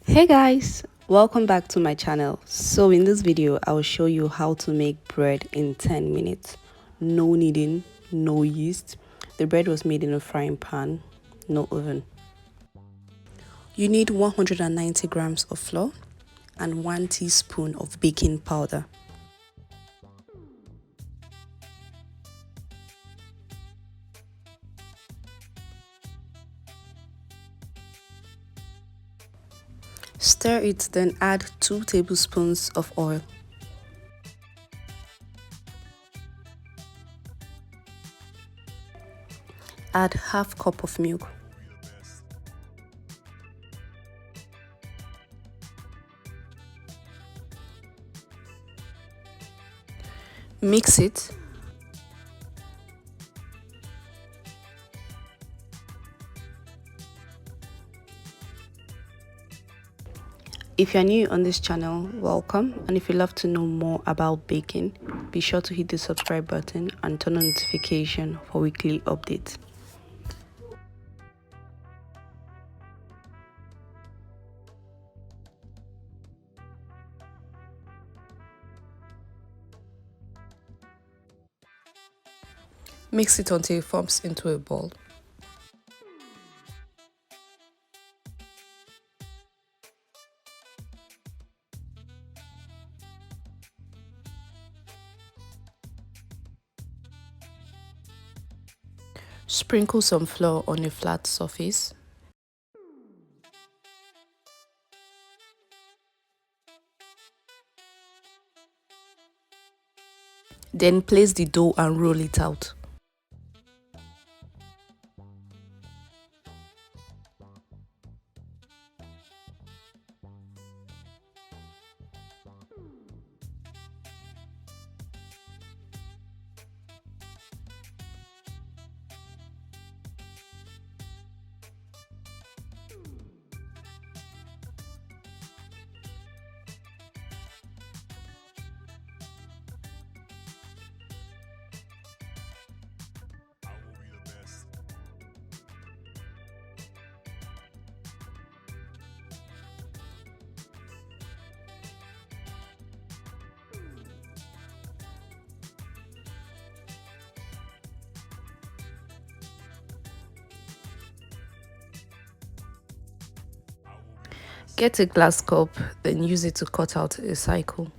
Hey guys, welcome back to my channel. So in this video I will show you how to make bread in 10 minutes. No kneading, no yeast. The bread was made in a frying pan, no oven. You need 190 grams of flour and 1 teaspoon of baking powder. Stir it, then add 2 tablespoons of oil. Add half cup of milk. Mix it. If you're new on this channel, welcome, and if you love to know more about baking, be sure to hit the subscribe button and turn on notification for weekly updates. Mix it until it forms into a ball. Sprinkle some flour on a flat surface. Then place the dough and roll it out. Get a glass cup, then use it to cut out a circle.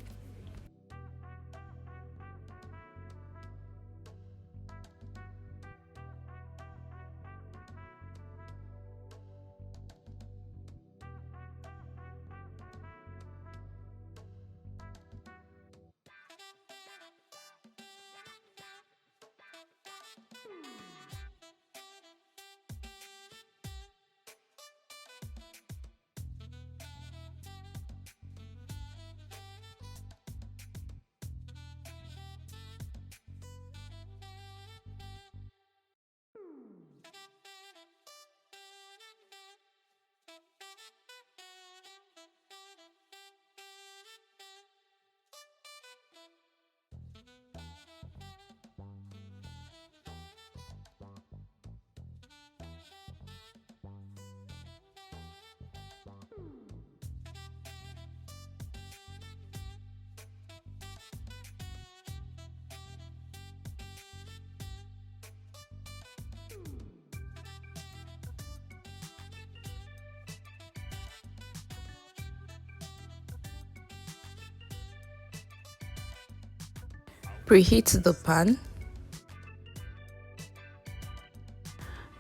Preheat the pan.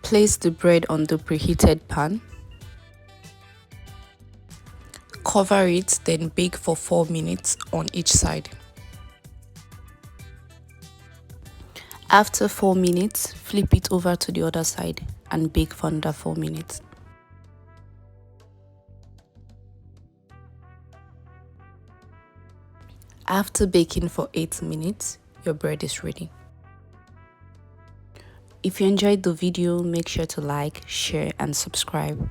Place the bread on the preheated pan. Cover it, then bake for 4 minutes on each side. After 4 minutes, flip it over to the other side and bake for another 4 minutes. After baking for 8 minutes, your bread is ready. If you enjoyed the video, make sure to like, share, and subscribe.